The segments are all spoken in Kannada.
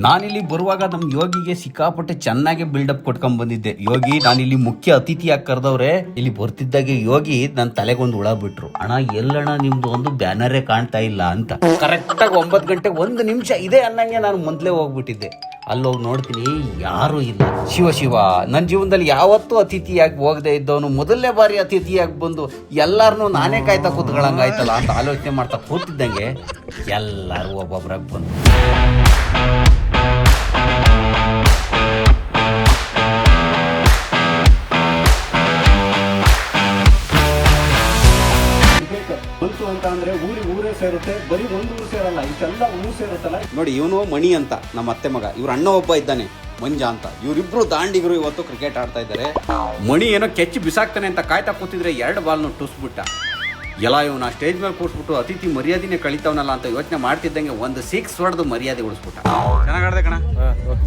ನಾನಿಲ್ಲಿ ಬರುವಾಗ ನಮ್ಮ ಯೋಗಿಗೆ ಸಿಕ್ಕಾಪಟ್ಟೆ ಚೆನ್ನಾಗಿ ಬಿಲ್ಡಪ್ ಕೊಟ್ಕೊಂಡ್ ಬಂದಿದ್ದೆ. ಯೋಗಿ, ನಾನಿಲ್ಲಿ ಮುಖ್ಯ ಅತಿಥಿಯಾಗಿ ಕರೆದವ್ರೆ. ಇಲ್ಲಿ ಬರ್ತಿದ್ದಾಗೆ ಯೋಗಿ ನನ್ನ ತಲೆಗೊಂದು ಹುಳ ಬಿಟ್ರು. ಅಣ್ಣ, ಎಲ್ಲಣ್ಣ ನಿಮ್ದು ಒಂದು ಬ್ಯಾನರೇ ಕಾಣ್ತಾ ಇಲ್ಲ ಅಂತ. ಕರೆಕ್ಟಾಗಿ 9 ಗಂಟೆ 1 ನಿಮಿಷ ಇದೆ ಅನ್ನಂಗೆ ನಾನು ಮೊದಲೇ ಹೋಗ್ಬಿಟ್ಟಿದ್ದೆ. ಅಲ್ಲೋಗಿ ನೋಡ್ತೀನಿ, ಯಾರೂ ಇಲ್ಲ. ಶಿವ, ನನ್ನ ಜೀವನದಲ್ಲಿ ಯಾವತ್ತೂ ಅತಿಥಿಯಾಗಿ ಹೋಗದೆ ಇದ್ದವನು ಮೊದಲನೇ ಬಾರಿ ಅತಿಥಿಯಾಗಿ ಬಂದು ಎಲ್ಲಾರನ್ನೂ ನಾನೇ ಕಾಯ್ತಾ ಕೂತ್ಕೊಳ್ಳಂಗಾಯ್ತಲ್ಲ ಅಂತ ಆಲೋಚನೆ ಮಾಡ್ತಾ ಕೂತಿದ್ದಂಗೆ ಎಲ್ಲರೂ ಒಬ್ಬೊಬ್ರಾಗಿ ಬಂದು ಬಂತು ಅಂತ ಅಂದ್ರೆ ಊರೇ ಸೇರುತ್ತೆ. ಬರೀ ಒಂದು ಊರು ಸೇರಲ್ಲ, ಇಷ್ಟೆಲ್ಲ ಊರು ಸೇರುತ್ತಲ್ಲ. ನೋಡಿ, ಇವನು ಮಣಿ ಅಂತ ನಮ್ಮ ಅತ್ತೆ ಮಗ. ಇವ್ರ ಅಣ್ಣ ಒಬ್ಬ ಇದ್ದಾನೆ, ಮಂಜ ಅಂತ. ಇವರಿಬ್ರು ದಾಂಡಿಗರು ಇವತ್ತು ಕ್ರಿಕೆಟ್ ಆಡ್ತಾ ಇದ್ದಾರೆ. ಮಣಿ ಏನೋ ಕೆಚ್ಚಿ ಬಿಸಾಕ್ತಾನೆ ಅಂತ ಕಾಯ್ತಾ ಕೂತಿದ್ರೆ 2 ಬಾಲ್ನ ಟುಸ್ಬಿಟ್ಟ. ಎಲ್ಲ ಇವನು ಆ ಸ್ಟೇಜ್ ಮೇಲೆ ಕೂರಿಸ್ಬಿಟ್ಟು ಅತಿಥಿ ಮರ್ಯಾದೆನೇ ಕಳಿತಾವನಲ್ಲ ಅಂತ ಯೋಚನೆ ಮಾಡ್ತಿದ್ದಂಗೆ ಒಂದು 6 ಹೊಡೆದು ಮರ್ಯಾದೆ ಉಳಿಸ್ಬಿಟ್ಟ. ಚೆನ್ನಾಗಿ ಆಡ್ದೆ ಕಣ,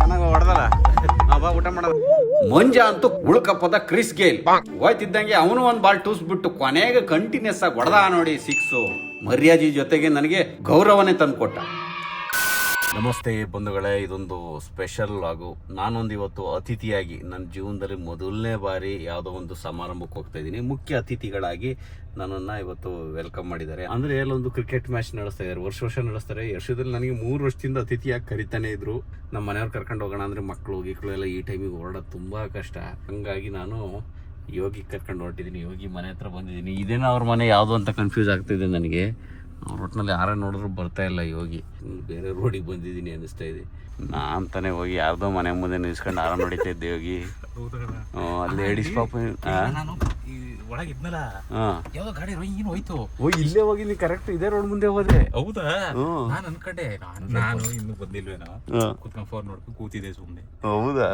ಚೆನ್ನಾಗಿ ಹೊಡೆದಲ್ಲ. ಬಾ ಊಟ ಮಾಡೋದು. ಮಂಜ ಅಂತೂ ಉಳ್ಕಪ್ಪದ ಕ್ರಿಸ್ ಗೇಲ್ ಹೋಯ್ತಿದ್ದಂಗೆ ಅವನು ಒಂದು ಬಾಲ್ ಟೂಸ್ಬಿಟ್ಟು ಕೊನೆಗೆ ಕಂಟಿನ್ಯೂಸ್ ಆಗಿ ಹೊಡೆದ. ನೋಡಿ 6. ಮರ್ಯಾದೆ ಜೊತೆಗೆ ನನಗೆ ಗೌರವನೇ ತಂದು ಕೊಟ್ಟ. ನಮಸ್ತೆ ಬಂಧುಗಳೇ, ಇದೊಂದು ಸ್ಪೆಷಲ್ ಆಗು. ನಾನೊಂದು ಇವತ್ತು ಅತಿಥಿಯಾಗಿ ನನ್ನ ಜೀವನದಲ್ಲಿ ಮೊದಲನೇ ಬಾರಿ ಯಾವುದೋ ಒಂದು ಸಮಾರಂಭಕ್ಕೆ ಹೋಗ್ತಾ ಇದ್ದೀನಿ. ಮುಖ್ಯ ಅತಿಥಿಗಳಾಗಿ ನನ್ನನ್ನು ಇವತ್ತು ವೆಲ್ಕಮ್ ಮಾಡಿದ್ದಾರೆ. ಅಂದರೆ ಎಲ್ಲೊಂದು ಕ್ರಿಕೆಟ್ ಮ್ಯಾಚ್ ನಡೆಸ್ತಾ ಇದ್ದಾರೆ, ವರ್ಷ ನಡೆಸ್ತಾರೆ. ವರ್ಷದಲ್ಲಿ ನನಗೆ 3 ವರ್ಷದಿಂದ ಅತಿಥಿಯಾಗಿ ಕರಿತಾನೆ ಇದ್ರು. ನಮ್ಮ ಮನೆಯವ್ರು ಕರ್ಕೊಂಡು ಹೋಗೋಣ ಅಂದರೆ ಮಕ್ಕಳು ಎಲ್ಲ ಈ ಟೈಮಿಗೆ ಹೊರಡೋದು ತುಂಬ ಕಷ್ಟ. ಹಂಗಾಗಿ ನಾನು ಯೋಗಿ ಕರ್ಕೊಂಡು ಹೊರಟಿದ್ದೀನಿ. ಯೋಗಿ ಮನೆ ಹತ್ರ ಬಂದಿದ್ದೀನಿ. ಇದೇನೋ ಅವ್ರ ಮನೆ ಯಾವುದು ಅಂತ ಕನ್ಫ್ಯೂಸ್ ಆಗ್ತಿದೆ ನನಗೆ. ಒಟ್ಟಿನಲ್ಲಿ ಯಾರೇ ನೋಡಿದ್ರು ಬರ್ತಾ ಇಲ್ಲ ಯೋಗಿ. ಬೇರೆ ರೋಡಿಗೆ ಬಂದಿದ್ದೀನಿ ಅನ್ನಿಸ್ತಾ ಇದೆ. ನಾನು ತಾನೇ ಹೋಗಿ ಯಾರ್ದೋ ಮನೆ ಮುಂದೆ ನಿಲ್ಸ್ಕೊಂಡು ಆರಾಮ ನೋಡಿತಾ ಇದ್ದೆ ಯೋಗಿ. ಅಲ್ಲಿ ಲೇಡೀಸ್ ಪಾಪ ಒಳಗಿದ್ನಲ್ಲ, ಯಾವ್ದೋ ಗಾಡಿ ಏನು ಹೋಯ್ತು. ಇಲ್ಲೇ ಹೋಗಿ ನೀ ಕರೆಕ್ಟ್ ಇದೇ ರೋಡ್ ಮುಂದೆ ಹೋದೆ. ಹೌದಾ? ನಾನು ಅನ್ಕಂಡೆ ನಾನು ಇನ್ನು ಬಂದಿಲ್ವೇನೋ, ಕುತ್ಕೊಂಡು ಫೋನ್ ನೋಡ್ಕೊಂಡು ಕೂತಿದ್ದೆ ಸುಮ್ಮನೆ. ಹೌದಾ?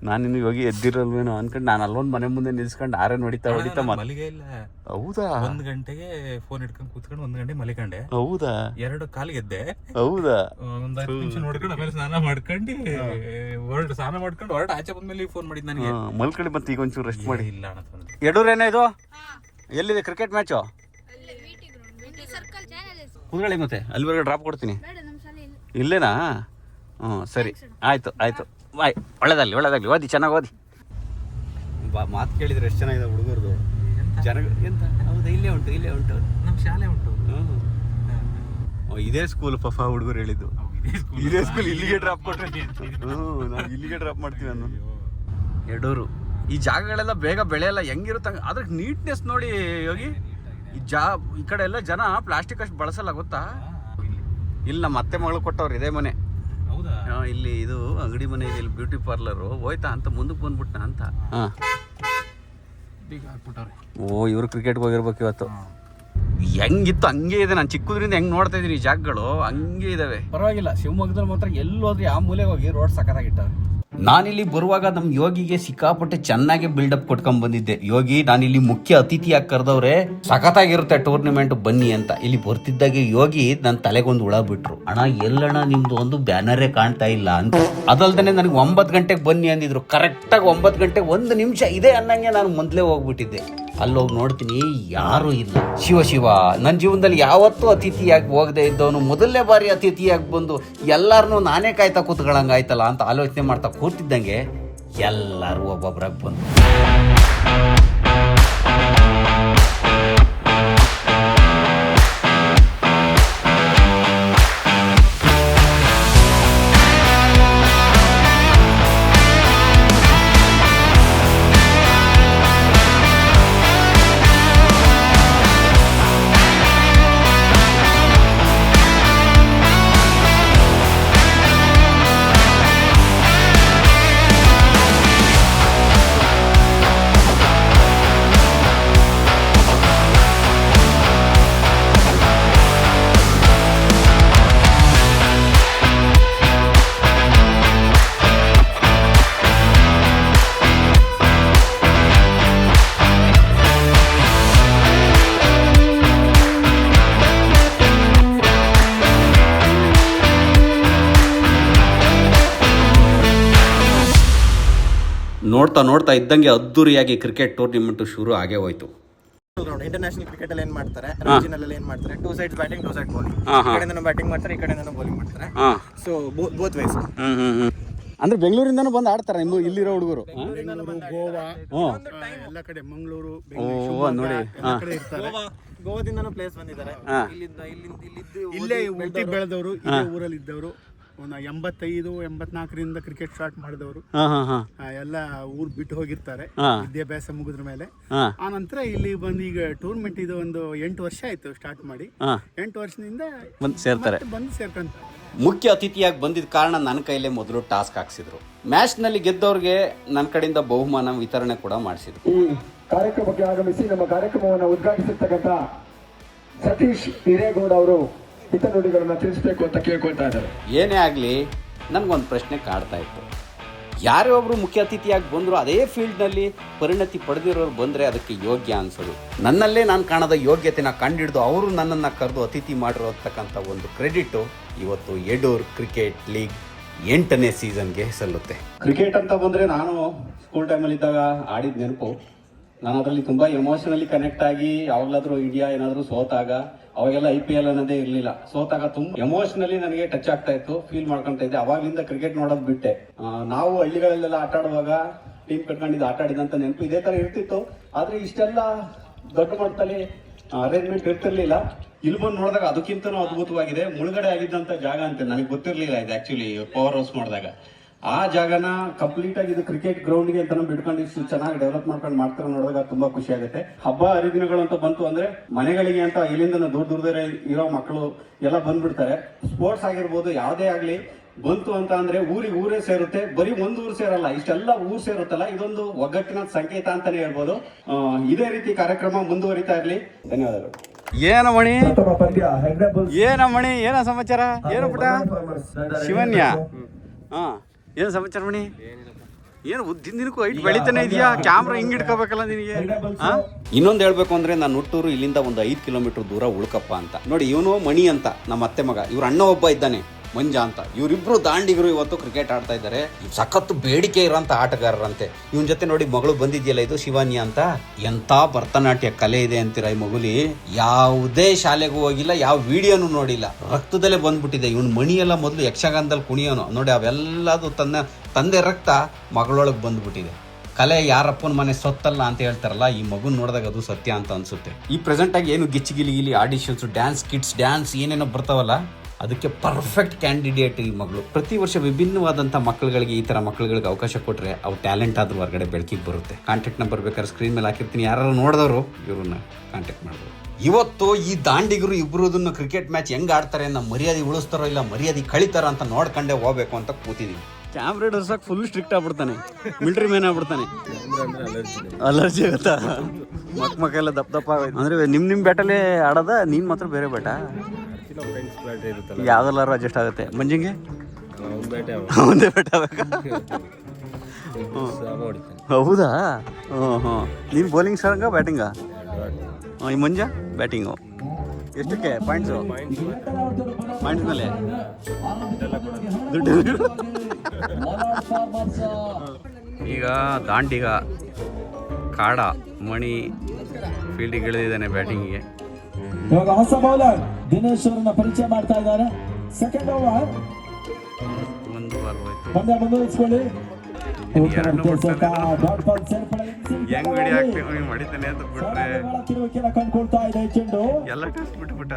ನಾನು ಇನ್ನು ಯೋಗಿ ಎದ್ದಿರಲ್ವೇನೋ ಅನ್ಕೊಂಡು ನಾನು ಅಲ್ಲೊಂದು ಮನೆ ಮುಂದೆ ನಿಲ್ಸ್ಕೊಂಡು ಆರೇ ಹೊಡಿತಾ ಮಲಿಗೆ ಇಲ್ಲ. ಹೌದಾ? 1 ಗಂಟೆಗೆ ಫೋನ್ ಇಟ್ಕೊಂಡು ಕೂತ್ಕೊಂಡು 1 ಗಂಟೆ ಮಲಿಕಂಡೆ. ಹೌದಾ? 2 ಕಾಲಿಗೆ ಎದ್ದೆ. ಹೌದಾ? ಒಂದ್ 5 ನಿಮಿಷ ನೋಡ್ಕೊಂಡು ಆಮೇಲೆ ಸ್ನಾನ ಮಾಡ್ಕೊಂಡು ಹೊರಟ ಆಚೆ ಬಂದ್ಮೇಲೆ ಫೋನ್ ಮಾಡಿದ್ ನನಗೆ. ಮಲ್ಕಳಿ ಮತ್ತೆ ಈಗ ಒಂಚೂರು ರೆಸ್ಟ್ ಮಾಡಿ. ಇಲ್ಲ ಎಡೂರೇನ ಇದು? ಎಲ್ಲಿದೆ ಕ್ರಿಕೆಟ್ ಮ್ಯಾಚು? ಕುತ್ಕೊಳ್ಳಿ, ಮತ್ತೆ ಅಲ್ಲಿವರೆಗೆ ಡ್ರಾಪ್ ಕೊಡ್ತೀನಿ. ಇಲ್ಲೇನಾ? ಸರಿ, ಆಯ್ತು. ಬಾಯ್. ಒಳ್ಳೇದಾಗಲಿ. ಓದಿ, ಚೆನ್ನಾಗಿ ಓದಿ. ಮಾತು ಕೇಳಿದ್ರೆ ಎಷ್ಟು ಚೆನ್ನಾಗಿದೆ ಹುಡುಗರದು. ಎಂತ? ಹೌದಾ? ಇಲ್ಲೇ ಉಂಟು ನಮ್ಮ ಶಾಲೆ ಉಂಟು. ಇದೇ ಸ್ಕೂಲ್ ಪಾಪ ಹುಡುಗರು ಹೇಳಿದ್ದು. ಇದೇ ಸ್ಕೂಲ್. ಇಲ್ಲಿಗೆ ಡ್ರಾಪ್ ಕೊಟ್ರೆ ನಾವು ಇಲ್ಲಿಗೆ ಡ್ರಾಪ್ ಮಾಡ್ತೀವಿ ಅನ್ನೋ. ಎಡೂರು. ಈ ಜಾಗಗಳೆಲ್ಲ ಬೇಗ ಬೆಳೆಯಲ್ಲ, ಹೆಂಗಿರುತ್ತೆ ಅದ್ರ ನೀಟ್ನೆಸ್ ನೋಡಿ ಯೋಗಿ. ಈ ಕಡೆ ಎಲ್ಲ ಜನ ಪ್ಲಾಸ್ಟಿಕ್ ಅಷ್ಟು ಬಳಸಲ್ಲ, ಗೊತ್ತಾ? ಇಲ್ಲಿ ನಮ್ಮ ಅತ್ತೆ ಮಗಳು ಕೊಟ್ಟವ್ರು ಇದೇ ಮನೆ. ಇಲ್ಲಿ ಇದು ಅಂಗಡಿ ಮನೆ ಇದೆ, ಇಲ್ಲಿ ಬ್ಯೂಟಿ ಪಾರ್ಲರು. ಹೋಯ್ತಾ ಅಂತ ಮುಂದಕ್ಕೆ ಬಂದ್ಬಿಟ್ಟ ಅಂತ. ಇವರು ಕ್ರಿಕೆಟ್ಗೆ ಹೋಗಿರ್ಬೇಕು ಇವತ್ತು. ಹೆಂಗಿತ್ತು ಹಂಗೆ ಇದೆ. ನಾನು ಚಿಕ್ಕದ್ರಿಂದ ಹೆಂಗ್ ನೋಡ್ತಾ ಇದೀನಿ, ಈ ಜಾಗಗಳು ಹಂಗೆ ಇದಾವೆ. ಪರವಾಗಿಲ್ಲ. ಶಿವಮೊಗ್ಗದಲ್ಲಿ ಮಾತ್ರ ಎಲ್ಲೋದ್ರಿ ಆ ಮೂಲೆಗೆ ಹೋಗಿ ರೋಡ್ ಸಖತ್ತಾಗಿಟ್ಟಾರೆ. ನಾನಿಲ್ಲಿ ಬರುವಾಗ ನಮ್ಮ ಯೋಗಿಗೆ ಸಿಕ್ಕಾಪಟ್ಟೆ ಚೆನ್ನಾಗಿ ಬಿಲ್ಡಪ್ ಕೊಟ್ಕೊಂಡ್ ಬಂದಿದ್ದೆ. ಯೋಗಿ, ನಾನಿಲ್ಲಿ ಮುಖ್ಯ ಅತಿಥಿಯಾಗಿ ಕರೆದವ್ರೆ, ಸಖತ್ತಾಗಿರುತ್ತೆ ಟೂರ್ನಿಮೆಂಟ್ ಬನ್ನಿ ಅಂತ. ಇಲ್ಲಿ ಬರ್ತಿದ್ದಾಗೆ ಯೋಗಿ ನನ್ನ ತಲೆಗೊಂದು ಹುಳ ಬಿಟ್ರು. ಅಣ್ಣ, ಎಲ್ಲಣ್ಣ ನಿಮ್ದು ಒಂದು ಬ್ಯಾನರೇ ಕಾಣ್ತಾ ಇಲ್ಲ ಅಂತ. ಅದಲ್ದೇ ನನಗೆ 9 ಗಂಟೆಗೆ ಬನ್ನಿ ಅಂದಿದ್ರು. ಕರೆಕ್ಟಾಗಿ 9 ಗಂಟೆ 1 ನಿಮಿಷ ಇದೆ ಅನ್ನಂಗೆ ನಾನು ಮೊದಲೇ ಹೋಗ್ಬಿಟ್ಟಿದ್ದೆ. ಅಲ್ಲೋಗಿ ನೋಡ್ತೀನಿ, ಯಾರೂ ಇಲ್ಲ. ಶಿವ, ನನ್ನ ಜೀವನದಲ್ಲಿ ಯಾವತ್ತೂ ಅತಿಥಿಯಾಗಿ ಹೋಗದೆ ಇದ್ದವನು ಮೊದಲನೇ ಬಾರಿ ಅತಿಥಿಯಾಗಿ ಬಂದು ಎಲ್ಲಾರನ್ನೂ ನಾನೇ ಕಾಯ್ತಾ ಕೂತ್ಕೊಳ್ಳಂಗಾಯ್ತಲ್ಲ ಅಂತ ಆಲೋಚನೆ ಮಾಡ್ತಾ ಕೂತಿದ್ದಂಗೆ ಎಲ್ಲರೂ ಒಬ್ಬೊಬ್ರಾಗಿ ಬಂದು ನೋಡ್ತಾ ಇದ್ದಂಗೆ ಅದ್ದೂರಿಯಾಗಿ ಕ್ರಿಕೆಟ್ ಟೂರ್ನಿಮೆಂಟು ಶುರು ಆಗೇ ಹೋಯ್ತು. ಇಂಟರ್ನ್ಯಾಷನಲ್ ಕ್ರಿಕೆಟ್ ಅಲ್ಲಿ ಏನ್ ಮಾಡ್ತಾರೆ, ರಂಜಿನಲ್ಲಿ ಏನ್ ಮಾಡ್ತಾರೆ, 2 sides ಬ್ಯಾಟಿಂಗ್ 2 sides ಬೌಲಿಂಗ್. ಈ ಕಡೆಯಿಂದ ಬ್ಯಾಟಿಂಗ್ ಮಾಡ್ತಾರೆ, ಈ ಕಡೆಯಿಂದ ಬೌಲಿಂಗ್ ಮಾಡ್ತಾರೆ. So both ways. ಅಂದ್ರೆ ಬೆಂಗಳೂರಿಂದನೂ ಬಂದು ಆಡ್ತಾರೆ ಇಲ್ಲಿರೋ ಹುಡುಗರು. ಗೋವಾ ಎಲ್ಲ ಕಡೆ, ಮಂಗಳೂರು, ನೋಡಿ ಗೋವಾದಿಂದನೂ ಪ್ಲೇಸ್ ಬಂದಿದ್ದಾರೆ. ಇಲ್ಲೇ ಹುಟ್ಟಿ ಬೆಳೆದವರು, ಇದೇ ಊರಲ್ಲಿ ಇದ್ದವರು. ಒಂದು 85-84ರಿಂದ ಕ್ರಿಕೆಟ್ ಸ್ಟಾರ್ಟ್ ಮಾಡಿದವರು ಎಲ್ಲ ಊರ್ ಬಿಟ್ಟು ಹೋಗಿರ್ತಾರೆ ವಿದ್ಯಾಭ್ಯಾಸ ಮುಗಿದ್ರ ಮೇಲೆ. ಆ ನಂತರ ಇಲ್ಲಿ ಬಂದು ಈಗ ಟೂರ್ನಮೆಂಟ್ ಇದು ಒಂದು 8 ವರ್ಷ ಆಯ್ತು ಸ್ಟಾರ್ಟ್ ಮಾಡಿ. 8 ವರ್ಷದಿಂದ ಬಂದು ಸೇರ್ಕೊಂತಾರೆ. ಮುಖ್ಯ ಅತಿಥಿಯಾಗಿ ಬಂದಿದ್ದ ಕಾರಣ ನನ್ನ ಕೈಲೇ ಮೊದಲು ಟಾಸ್ಕ್ ಹಾಕ್ಸಿದ್ರು. ಮ್ಯಾಚ್ನಲ್ಲಿ ಗೆದ್ದವ್ರಿಗೆ ನನ್ನ ಕಡೆಯಿಂದ ಬಹುಮಾನ ವಿತರಣೆ ಕೂಡ ಮಾಡಿಸಿದ್ರು. ಈ ಕಾರ್ಯಕ್ರಮಕ್ಕೆ ಆಗಮಿಸಿ ನಮ್ಮ ಕಾರ್ಯಕ್ರಮವನ್ನು ಉದ್ಘಾಟಿಸಿರ್ತಕ್ಕಂಥ ಸತೀಶ್ ಹಿರೇಗೌಡ ಅವರು ಹಿತನುಡಿಗಳನ್ನ ತಿಳಿಸಬೇಕು ಅಂತ ಕೇಳ್ಕೊಳ್ತಾ ಇದ್ದಾರೆ. ಏನೇ ಆಗಲಿ ನನಗೊಂದು ಪ್ರಶ್ನೆ ಕಾಡ್ತಾ ಇತ್ತು. ಯಾರೇ ಒಬ್ರು ಮುಖ್ಯ ಅತಿಥಿಯಾಗಿ ಬಂದರೂ ಅದೇ ಫೀಲ್ಡ್ನಲ್ಲಿ ಪರಿಣತಿ ಪಡೆದಿರೋರು ಬಂದರೆ ಅದಕ್ಕೆ ಯೋಗ್ಯ ಅನ್ಸೋದು. ನನ್ನಲ್ಲೇ ನಾನು ಕಾಣದ ಯೋಗ್ಯತೆನ ಕಂಡಿಡಿದು ಅವರು ನನ್ನನ್ನು ಕರೆದು ಅತಿಥಿ ಮಾಡಿರೋತಕ್ಕಂಥ ಒಂದು ಕ್ರೆಡಿಟು ಇವತ್ತು ಯಡೂರ್ ಕ್ರಿಕೆಟ್ ಲೀಗ್ 8ನೇ ಸೀಸನ್ಗೆ ಸಲ್ಲುತ್ತೆ. ಕ್ರಿಕೆಟ್ ಅಂತ ಬಂದ್ರೆ ನಾನು ಸ್ಕೂಲ್ ಟೈಮಲ್ಲಿ ಇದ್ದಾಗ ಆಡಿದ ನೆನಪು. ನಾನು ಅದರಲ್ಲಿ ತುಂಬಾ ಎಮೋಷನಲಿ ಕನೆಕ್ಟ್ ಆಗಿ, ಯಾವಾಗಲಾದ್ರೂ ಇಂಡಿಯಾ ಏನಾದರೂ ಸೋತಾಗ, ಅವಾಗೆಲ್ಲ IPL ಅನ್ನೋದೇ ಇರಲಿಲ್ಲ, ಸೋತಾಗ ತುಂಬಾ ಎಮೋಷನಲಿ ನನಗೆ ಟಚ್ ಆಗ್ತಾ ಇತ್ತು, ಫೀಲ್ ಮಾಡ್ಕೊಂತ ಇದ್ದೆ. ಅವಾಗ್ಲಿಂದ ಕ್ರಿಕೆಟ್ ನೋಡೋದು ಬಿಟ್ಟೆ. ನಾವು ಹಳ್ಳಿಗಳಲ್ಲೆಲ್ಲ ಆಟ ಆಡುವಾಗ ಟೀಮ್ ಕಟ್ಕೊಂಡಿದ್ದು ಆಟ ಆಡಿದಂತ ನೆನಪು ಇದೇ ತರ ಇರ್ತಿತ್ತು. ಆದ್ರೆ ಇಷ್ಟೆಲ್ಲ ದೊಡ್ಡ ಮಟ್ಟದಲ್ಲಿ ಅರೇಂಜ್ಮೆಂಟ್ ಇರ್ತಿರ್ಲಿಲ್ಲ. ಇಲ್ಲಿ ಬಂದು ನೋಡಿದಾಗ ಅದಕ್ಕಿಂತನೂ ಅದ್ಭುತವಾಗಿದೆ. ಮುಳುಗಡೆ ಆಗಿದ್ದಂತ ಜಾಗ ಅಂತ ನನಗೆ ಗೊತ್ತಿರ್ಲಿಲ್ಲ ಇದು ಆಕ್ಚುಲಿ ಪವರ್ ಹೌಸ್ ಮಾಡಿದಾಗ. ಆ ಜಾಗನ ಕಂಪ್ಲೀಟ್ ಆಗಿ ಇದು ಕ್ರಿಕೆಟ್ ಗ್ರೌಂಡ್ಗೆ ಅಂತ ಬಿಟ್ಕೊಂಡು ಇಷ್ಟು ಚೆನ್ನಾಗಿ ಡೆವಲಪ್ ಮಾಡ್ಕೊಂಡು ಮಾಡ್ತಾರೆ ನೋಡಿದಾಗ ತುಂಬಾ ಖುಷಿ ಆಗುತ್ತೆ. ಹಬ್ಬ ಹರಿದಿನಗಳು ಅಂತ ಬಂತು ಅಂದ್ರೆ ಮನೆಗಳಿಗೆ ಅಂತ ಇಲ್ಲಿಂದ ದೂರ ಇರೋ ಮಕ್ಕಳು ಎಲ್ಲ ಬಂದ್ಬಿಡ್ತಾರೆ. ಸ್ಪೋರ್ಟ್ಸ್ ಆಗಿರ್ಬೋದು, ಯಾವುದೇ ಆಗ್ಲಿ ಬಂತು ಅಂತ ಅಂದ್ರೆ ಊರೇ ಸೇರುತ್ತೆ. ಬರೀ ಒಂದು ಊರು ಸೇರಲ್ಲ, ಇಷ್ಟೆಲ್ಲ ಊರು ಸೇರುತ್ತಲ್ಲ, ಇದೊಂದು ಒಗ್ಗಟ್ಟಿನ ಸಂಕೇತ ಅಂತಾನೆ ಹೇಳ್ಬೋದು. ಇದೇ ರೀತಿ ಕಾರ್ಯಕ್ರಮ ಮುಂದುವರಿತಾ ಇರ್ಲಿ. ಧನ್ಯವಾದಗಳು. ಏನಮಣಿ ಏನ ಸಮಾಚಾರ? ಏನು ಪುಟ ಶಿವನ್ಯ? ಏನು ಸಮಾಚಾರ ಮಣಿ? ಏನು ದಿನಕ್ಕೂ ಹೈಟ್ ಬೆಳಿತಾನೆ ಇದೆಯಾ? ಕ್ಯಾಮ್ರಾ ಹಿಂಗ್ ಇಟ್ಕೋಬೇಕಲ್ಲ ನಿನಗೆ. ಇನ್ನೊಂದು ಹೇಳ್ಬೇಕು ಅಂದ್ರೆ ನಾನು ಹುಟ್ಟೂರು ಇಲ್ಲಿಂದ ಒಂದು 5 ಕಿಲೋಮೀಟರ್ ದೂರ ಉಳ್ಕಪ್ಪ ಅಂತ. ನೋಡಿ, ಇವನು ಮಣಿ ಅಂತ ನಮ್ಮ ಅತ್ತೆ ಮಗ, ಇವ್ರ ಅಣ್ಣ ಒಬ್ಬ ಇದ್ದಾನೆ ಮಂಜ ಅಂತ. ಇವರಿಬ್ರು ದಾಂಡಿಗರು ಇವತ್ತು ಕ್ರಿಕೆಟ್ ಆಡ್ತಾ ಇದ್ದಾರೆ. ಸಖತ್ತು ಬೇಡಿಕೆ ಇರೋಂಥ ಆಟಗಾರರಂತೆ. ಇವನ್ ಜೊತೆ ನೋಡಿ ಮಗಳು ಬಂದಿದ್ಯಲ್ಲ, ಇದು ಶಿವಾನಿ ಅಂತ. ಎಂತ ಭರತನಾಟ್ಯ ಕಲೆ ಇದೆ ಅಂತೀರ ಈ ಮಗುಲಿ. ಯಾವುದೇ ಶಾಲೆಗೂ ಹೋಗಿಲ್ಲ, ಯಾವ ವಿಡಿಯೋನು ನೋಡಿಲ್ಲ, ರಕ್ತದಲ್ಲೇ ಬಂದ್ಬಿಟ್ಟಿದೆ. ಇವನ್ ಮಣಿಯೆಲ್ಲ ಮೊದಲು ಯಕ್ಷಗಾನದಲ್ಲಿ ಕುಣಿಯೋನು ನೋಡಿ, ಅವೆಲ್ಲದು ತಂದೆ ರಕ್ತ ಮಗಳೊಳಗೆ ಬಂದ್ಬಿಟ್ಟಿದೆ. ಕಲೆ ಯಾರಪ್ಪನ ಮನೆ ಸೊತ್ತಲ್ಲ ಅಂತ ಹೇಳ್ತಾರಲ್ಲ, ಈ ಮಗುನ್ ನೋಡಿದಾಗ ಅದು ಸತ್ಯ ಅಂತ ಅನ್ಸುತ್ತೆ. ಈ ಪ್ರೆಸೆಂಟ್ ಆಗಿ ಏನು ಗಿಲಿ ಆಡಿಷನ್ಸ್, ಡ್ಯಾನ್ಸ್ ಕಿಟ್ಸ್, ಡ್ಯಾನ್ಸ್ ಏನೇನೋ ಬರ್ತಾವಲ್ಲ, ಅದಕ್ಕೆ ಪರ್ಫೆಕ್ಟ್ ಕ್ಯಾಂಡಿಡೇಟ್ ಈ ಮಗಳು. ಪ್ರತಿ ವರ್ಷ ವಿಭಿನ್ನವಾದಂಥ ಮಕ್ಕಳುಗಳಿಗೆ, ಈ ಥರ ಮಕ್ಕಳುಗಳಿಗೆ ಅವಕಾಶ ಕೊಟ್ಟರೆ ಅವು ಟ್ಯಾಲೆಂಟ್ ಆದರೂ ಹೊರಗಡೆ ಬೆಳಕಿಗೆ ಬರುತ್ತೆ. ಕಾಂಟ್ಯಾಕ್ಟ್ ನಂಬರ್ ಬೇಕಾದ್ರೆ ಸ್ಕ್ರೀನ್ ಮೇಲೆ ಹಾಕಿರ್ತೀನಿ, ಯಾರು ನೋಡಿದವರು ಇವ್ರನ್ನ ಕಾಂಟ್ಯಾಕ್ಟ್ ಮಾಡ್ಬೋದು. ಇವತ್ತು ಈ ದಾಂಡಿಗರು ಇಬ್ಬರದನ್ನು ಕ್ರಿಕೆಟ್ ಮ್ಯಾಚ್ ಹೆಂಗೆ ಆಡ್ತಾರೆ, ನಮ್ಮ ಮರ್ಯಾದೆ ಉಳಿಸ್ತಾರೋ ಇಲ್ಲ ಮರ್ಯಾದೆ ಕಳಿತಾರೋ ಅಂತ ನೋಡ್ಕೊಂಡೇ ಹೋಗ್ಬೇಕು ಅಂತ ಕೂತಿದ್ದೀವಿ. ಕ್ಯಾಮ್ರಾ ಹಿಡಿಸೋಕೆ ಫುಲ್ ಸ್ಟ್ರಿಕ್ಟ್ ಆಗ್ಬಿಡ್ತಾನೆ, ಮಿಲಿಟರಿ ಮ್ಯಾನ್ ಆಗ್ಬಿಡ್ತಾನೆ. ಅಲರ್ಜಿ ಆಗುತ್ತಾ? ಮಕ್ಕೆಲ್ಲ ದಪ್ಪ ಅಂದ್ರೆ ನಿಮ್ಮ ಬ್ಯಾಟಲ್ಲೇ ಆಡೋದ, ನೀನು ಮಾತ್ರ ಬೇರೆ ಬ್ಯಾಟ? ಯಾವ್ದೆಲ್ಲಾರು ಅಡ್ಜಸ್ಟ್ ಆಗುತ್ತೆ. ಮಂಜಿಂಗೆ ಒಂದೇ ಬ್ಯಾಟ್ ಆಗ್ಬೇಕಾ? ಹೌದಾ? ನೀನು ಬೌಲಿಂಗ್ ಸ್ಟಾರಂಗ ಬ್ಯಾಟಿಂಗ? ಈ ಮಂಜ ಬ್ಯಾಟಿಂಗು. ಎಷ್ಟಕ್ಕೆ ಪಾಯಿಂಟ್ಸು? ಪಾಯಿಂಟ್ಸ್ ಮೇಲೆ ದುಡ್ಡು. ಈಗ ದಾಂಡಿಗ ಕಾಡ ಮಣಿ ಫೀಲ್ಡಿಗೆ ಇಳಿದಿದ್ದಾನೆ ಬ್ಯಾಟಿಂಗಿಗೆ. ಇವಾಗ ಹೊಸ ಬೌಲರ್ ದಿನೇಶ್ ಅವರನ್ನ ಪರಿಚಯ ಮಾಡ್ತಾ ಇದ್ದಾರೆ. ಸೆಕೆಂಡ್ ಓವರ್ ಒಂದು ಬಾಲ್ ಹೋಯ್ತು. ಪಂದ್ಯ ಮುಂದುವರಿಸಿಕೊಳ್ಳಿ. ಹೆಂಗ್ ವಿಡಿಯೋ ಹಾಕ್ತೀವಿ ಮಾಡಿದ್ದಾನೆ ಅಂತ ಬಿಟ್ರೆ ತಿರುವಿಕೆನ ಕಂಡುಕೊಳ್ತಾ ಇದೆ ಚೆಂಡು. ಎಲ್ಲ ಟೆಸ್ಟ್ ಬಿಟ್ಬಿಟ್ಟ.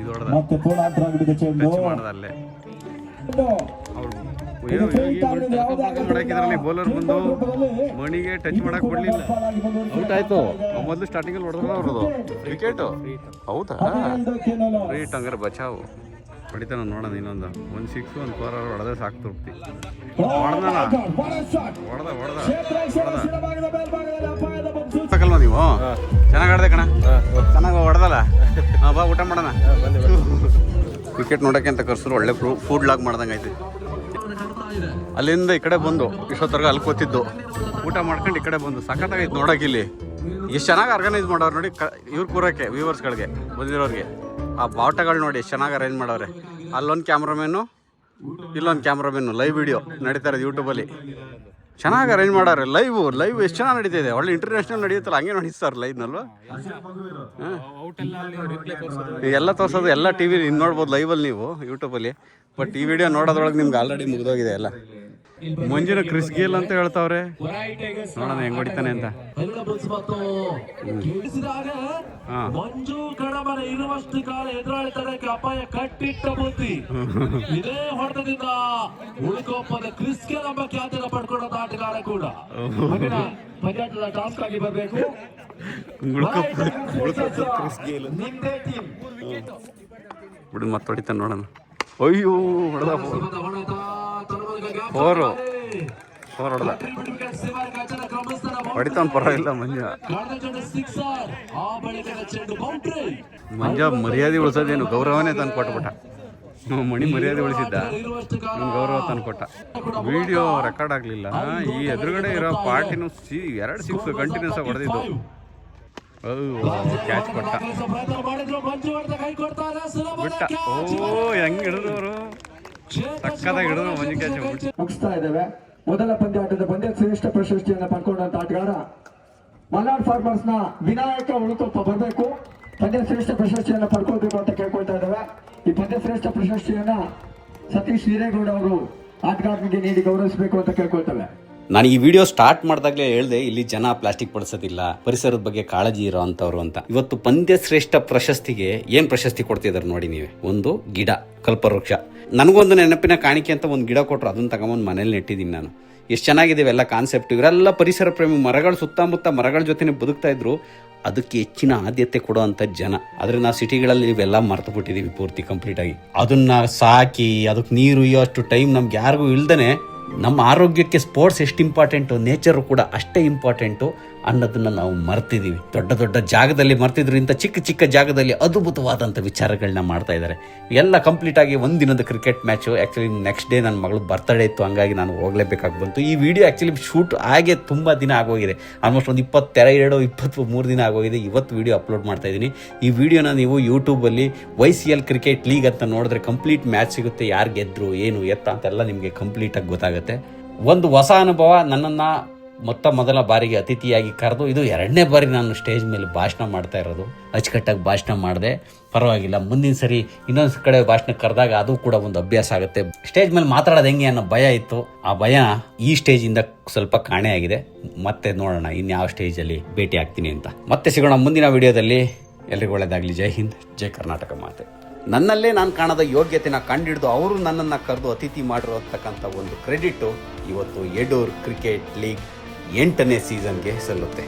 ಇದು ಹೊಡೆದ ಮತ್ತೆ ಪೂರ್ಣಾಂತರ ಆಗಿದೆ ಚೆಂಡು. ಟಚ್ ಮಾಡ್ದಲ್ಲೇ ಮಾಡಾಕಿದ್ರಲ್ಲಿ ಬೌಲರ್ ಬಂದು ಮಣಿಗೆ ಟಚ್ ಮಾಡಕ್ ಕೊಡ್ಲಿಲ್ಲ, ಔಟ್ ಆಯ್ತು. ಮೊದಲು ಸ್ಟಾರ್ಟಿಂಗ್ ಅಲ್ಲಿ ಹೊಡೆದ್ರ ಅವ್ರದ್ದು ವಿಕೆಟ್. ಹೌದಾ? ರೈಟ್, ಹಂಗಾರೆ ಬಚಾವು ಹೊಡಿತಾನ ನೋಡೋಣ. ಇನ್ನೊಂದು 1 6 1 4 ಹೊಡೆದ್ರೆ ಸಾಕು ತೃಪ್ತಿ. ಹೊಡೆದಲ್ವಾ ನೀವು? ಚೆನ್ನಾಗಿ ಆಡ್ದೆ ಕಣ, ಚೆನ್ನಾಗಿ ಹೊಡೆದಲ್ಲ. ಬಾ ಊಟ ಮಾಡೋಣ. ಕ್ರಿಕೆಟ್ ನೋಡೋಕ್ಕೆ ಅಂತ ಕರ್ಸಿದ್ರು, ಒಳ್ಳೆ ಫುಡ್ ಲಾಗ್ ಮಾಡ್ದಂಗೆ ಆಯ್ತು. ಅಲ್ಲಿಂದ ಈ ಕಡೆ ಬಂದು ಇಷ್ಟೊತ್ತರ್ಗ ಅಲ್ಲಿ ಕೂತಿದ್ದು, ಊಟ ಮಾಡ್ಕೊಂಡು ಈ ಕಡೆ ಬಂದು ಸಖತ್ತಾಗೈತೆ ನೋಡೋಕೆ. ಇಲ್ಲಿ ಎಷ್ಟು ಚೆನ್ನಾಗಿ ಆರ್ಗನೈಸ್ ಮಾಡೋರು ನೋಡಿ, ಇವ್ರು ಕೂರೋಕ್ಕೆ ವ್ಯೂವರ್ಸ್ಗಳಿಗೆ ಬಂದಿರೋರಿಗೆ. ಆ ಬಾವುಟಗಳು ನೋಡಿ ಎಷ್ಟು ಚೆನ್ನಾಗಿ ಅರೇಂಜ್ ಮಾಡವ್ರೆ. ಅಲ್ಲೊಂದು ಕ್ಯಾಮ್ರಾಮ್ಯಾನು, ಇಲ್ಲೊಂದು ಕ್ಯಾಮ್ರಾಮ್ಯಾನು, ಲೈವ್ ವಿಡಿಯೋ ನಡೀತಾ ಇರೋದು ಯೂಟ್ಯೂಬಲ್ಲಿ. ಚೆನ್ನಾಗಿ ಅರೇಂಜ್ ಮಾಡಾರೆ. ಲೈವ್ ಎಷ್ಟು ಚೆನ್ನಾಗಿ ನಡೀತಿದೆ, ಒಳ್ಳೆ ಇಂಟರ್ನ್ಯಾಷನಲ್ ನಡೆಯುತ್ತಲ್ಲ, ಹಂಗೆ ನಡೀತಾರೆ ಲೈವ್ನಲ್ವ. ಎಲ್ಲ ತೋರಿಸೋದು ಎಲ್ಲ ಟಿ ವಿ ನೋಡ್ಬೋದು ಲೈವಲ್ಲಿ ನೀವು ಯೂಟ್ಯೂಬಲ್ಲಿ. ಬಟ್ ಈ ವಿಡಿಯೋ ನೋಡೋದ್ರೊಳಗೆ ನಿಮ್ಗೆ ಆಲ್ರೆಡಿ ಮುಗಿದೋಗಿದೆ ಎಲ್ಲ. ಮಂಜಿನ ಕ್ರಿಸ್ ಗೇಲ್ ಅಂತ ಹೇಳ್ತಾವ್ರೆ, ನೋಡೋಣ ಹೆಂಗ್ ಹೊಡಿತಾನೆ ಅಂತ. ಮಂಜು ಕಡಮನೆ ಇರುವಷ್ಟು ಕಾಲ ಎದುರಾಳಿ ತಡಕ್ಕೆ ಅಪಾಯ ಕಟ್ಟಿಟ್ಟ ಬುದ್ಧಿ. ಇದೇ ಹೊಡೆತದಿಂದ ಉಳಿಕೊಪ್ಪದ ಕ್ರಿಸ್ ಗೇಲ್ ಎಂಬ ಖ್ಯಾತಿನ ಪಡ್ಕೊಂಡ ಆಟಗಾರ ಕೂಡ ಪಂದ್ಯಾಟದ ಟಾಸ್ಕ್ ಆಗಿ ಬರಬೇಕು. ಬಿಡು ಮತ್ತೆ ಹೊಡಿತಾನೆ ನೋಡೋಣ. ಅಯ್ಯೋ ಹೊಡೆದ ಫೋರ್ ಹೊಡೆದ, ಹೊಡಿತಾನ ಪರವಾಗಿಲ್ಲ ಮಂಜ. ಮರ್ಯಾದೆ ಉಳಿಸೋದೇನು ಗೌರವನೇ ತಂದು ಕೊಟ್ಬಿಟ್ಟ. ಮಣಿ ಮರ್ಯಾದೆ ಉಳಿಸಿದ್ದ, ಗೌರವ ತಂದು ಕೊಟ್ಟ. ವಿಡಿಯೋ ರೆಕಾರ್ಡ್ ಆಗಲಿಲ್ಲ. ಈ ಎದುರುಗಡೆ ಇರೋ ಪಾರ್ಟಿನೂ 2 6 ಕಂಟಿನ್ಯೂಸ್ ಆಗಿ ಹೊಡೆದಿದ್ದು. ಕ್ಯಾಚ್ ಕೊಟ್ಟ, ಬಿಟ್ಟ. ಹೆಂಗ್ ಹಿಡಿದವರು, ಸಕ್ಕದಾಗಿ ಹಿಡಿದ್ರು ಮಂಜು ಕ್ಯಾಚ್. ಮುಗಿಸ್ತಾ ಇದ್ದೇವೆ. ಮೊದಲ ಪಂದ್ಯಾಟದ ಪಂದ್ಯ ಶ್ರೇಷ್ಠ ಪ್ರಶಸ್ತಿಯನ್ನು ಪಡ್ಕೊಂಡಂತ ಆಟಗಾರ ಮಲ್ನಾಡ್ ಫಾರ್ಮರ್ಸ್ ನ ವಿನಾಯಕ ಉಳುಕೊಪ್ಪ ಬರಬೇಕು. ಪಂದ್ಯ ಶ್ರೇಷ್ಠ ಪ್ರಶಸ್ತಿಯನ್ನು ಪಡ್ಕೋಬೇಕು ಅಂತ ಕೇಳ್ಕೊಳ್ತಾ ಇದ್ದೇವೆ. ಈ ಪಂದ್ಯ ಶ್ರೇಷ್ಠ ಪ್ರಶಸ್ತಿಯನ್ನ ಸತೀಶ್ ಹಿರೇಗೌಡ ಅವರು ಆಟಗಾರನಿಗೆ ನೀಡಿ ಗೌರವಿಸಬೇಕು ಅಂತ ಕೇಳ್ಕೊಳ್ತೇವೆ. ನಾನು ಈ ವಿಡಿಯೋ ಸ್ಟಾರ್ಟ್ ಮಾಡಿದಾಗಲೇ ಹೇಳಿದೆ, ಇಲ್ಲಿ ಜನ ಪ್ಲಾಸ್ಟಿಕ್ ಬಳಸೋದಿಲ್ಲ, ಪರಿಸರದ ಬಗ್ಗೆ ಕಾಳಜಿ ಇರೋ ಅಂಥವ್ರು ಅಂತ. ಇವತ್ತು ಪಂದ್ಯ ಶ್ರೇಷ್ಠ ಪ್ರಶಸ್ತಿಗೆ ಏನು ಪ್ರಶಸ್ತಿ ಕೊಡ್ತಿದ್ದಾರೆ ನೋಡಿ ನೀವೇ. ಒಂದು ಗಿಡ, ಕಲ್ಪವೃಕ್ಷ. ನನಗೊಂದು ನೆನಪಿನ ಕಾಣಿಕೆ ಅಂತ ಒಂದು ಗಿಡ ಕೊಟ್ಟರು, ಅದನ್ನು ತಗೊಂಬಂದು ಮನೇಲಿ ನೆಟ್ಟಿದ್ದೀನಿ ನಾನು. ಎಷ್ಟು ಚೆನ್ನಾಗಿದೆ ಇವೆಲ್ಲ ಕಾನ್ಸೆಪ್ಟ್. ಇವರೆಲ್ಲ ಪರಿಸರ ಪ್ರೇಮಿ, ಮರಗಳ ಸುತ್ತಮುತ್ತ ಮರಗಳ ಜೊತೆ ಬದುಕ್ತಾ ಇದ್ರು. ಅದಕ್ಕೆ ಹೆಚ್ಚಿನ ಆದ್ಯತೆ ಕೊಡುವಂಥ ಜನ. ಆದರೆ ನಾವು ಸಿಟಿಗಳಲ್ಲಿ ಇವೆಲ್ಲ ಮರ್ತು ಬಿಟ್ಟಿದ್ದೀವಿ ಪೂರ್ತಿ ಕಂಪ್ಲೀಟಾಗಿ. ಅದನ್ನು ಸಾಕಿ ಅದಕ್ಕೆ ನೀರು ಅಷ್ಟು ಟೈಮ್ ನಮ್ಗೆ ಯಾರಿಗೂ ಇಲ್ದೇ ನಮ್ಮ ಆರೋಗ್ಯಕ್ಕೆ ಸ್ಪೋರ್ಟ್ಸ್ ಎಷ್ಟು ಇಂಪಾರ್ಟೆಂಟು, ನೇಚರು ಕೂಡ ಅಷ್ಟೇ ಇಂಪಾರ್ಟೆಂಟು ಅನ್ನೋದನ್ನು ನಾವು ಮರ್ತಿದ್ದೀವಿ. ದೊಡ್ಡ ದೊಡ್ಡ ಜಾಗದಲ್ಲಿ ಮರ್ತಿದ್ರು, ಇಂಥ ಚಿಕ್ಕ ಚಿಕ್ಕ ಜಾಗದಲ್ಲಿ ಅದ್ಭುತವಾದಂಥ ವಿಚಾರಗಳನ್ನ ಮಾಡ್ತಾ ಇದ್ದಾರೆ. ಎಲ್ಲ ಕಂಪ್ಲೀಟಾಗಿ ಒಂದಿನದ cricket match. Actually next day ನನ್ನ ಮಗಳು ಬರ್ತಡೇ ಇತ್ತು, ಹಂಗಾಗಿ ನಾನು ಹೋಗಲೇಬೇಕಾಗಿ ಬಂತು. ಈ ವಿಡಿಯೋ ಆ್ಯಕ್ಚುಲಿ ಶೂಟ್ ಆಗೇ ತುಂಬ ದಿನ ಆಗೋಗಿದೆ, ಆಲ್ಮೋಸ್ಟ್ ಒಂದು 22-23 ದಿನ ಆಗೋಗಿದೆ. ಇವತ್ತು ವಿಡಿಯೋ ಅಪ್ಲೋಡ್ ಮಾಡ್ತಾ ಇದ್ದೀನಿ. ಈ ವಿಡಿಯೋನ ನೀವು ಯೂಟ್ಯೂಬಲ್ಲಿ YCL ಕ್ರಿಕೆಟ್ ಲೀಗ್ ಅಂತ ನೋಡಿದ್ರೆ ಕಂಪ್ಲೀಟ್ ಮ್ಯಾಚ್ ಸಿಗುತ್ತೆ, ಯಾರು ಗೆದ್ದರು ಏನು ಎತ್ತ ಅಂತೆಲ್ಲ ನಿಮಗೆ ಕಂಪ್ಲೀಟಾಗಿ ಗೊತ್ತಾಗುತ್ತೆ. ಒಂದು ಹೊಸ ಅನುಭವ. ನನ್ನನ್ನು ಮೊದಲ ಬಾರಿಗೆ ಅತಿಥಿಯಾಗಿ ಕರೆದು, ಇದು 2ನೇ ಬಾರಿ ನಾನು ಸ್ಟೇಜ್ ಮೇಲೆ ಭಾಷಣ ಮಾಡ್ತಾ ಇರೋದು. ಅಚ್ಚುಕಟ್ಟಾಗಿ ಭಾಷಣ ಮಾಡಿದೆ, ಪರವಾಗಿಲ್ಲ. ಮುಂದಿನ ಸರಿ ಇನ್ನೊಂದು ಕಡೆ ಭಾಷಣ ಕರೆದಾಗ ಅದು ಕೂಡ ಒಂದು ಅಭ್ಯಾಸ ಆಗುತ್ತೆ. ಸ್ಟೇಜ್ ಮೇಲೆ ಮಾತಾಡೋದು ಹೆಂಗೆ ಅನ್ನೋ ಭಯ ಇತ್ತು, ಆ ಭಯ ಈ ಸ್ಟೇಜಿಂದ ಸ್ವಲ್ಪ ಕಾಣೆ ಆಗಿದೆ. ಮತ್ತೆ ನೋಡೋಣ ಇನ್ಯಾವ ಸ್ಟೇಜಲ್ಲಿ ಭೇಟಿ ಆಗ್ತೀನಿ ಅಂತ. ಮತ್ತೆ ಸಿಗೋಣ ಮುಂದಿನ ವಿಡಿಯೋದಲ್ಲಿ. ಎಲ್ರಿಗೂ ಒಳ್ಳೆಯದಾಗಲಿ. ಜೈ ಹಿಂದ್, ಜೈ ಕರ್ನಾಟಕ ಮಾತೆ. ನನ್ನಲ್ಲೇ ನಾನು ಕಾಣದ ಯೋಗ್ಯತೆನ ಕಂಡಿಡಿದು ಅವರು ನನ್ನನ್ನು ಕರೆದು ಅತಿಥಿ ಮಾಡಿರತಕ್ಕಂಥ ಒಂದು ಕ್ರೆಡಿಟು ಇವತ್ತು ಯಡೂರ್ ಕ್ರಿಕೆಟ್ ಲೀಗ್ 8ನೇ ಸೀಸನ್ಗೆ ಸಲ್ಲುತ್ತೆ.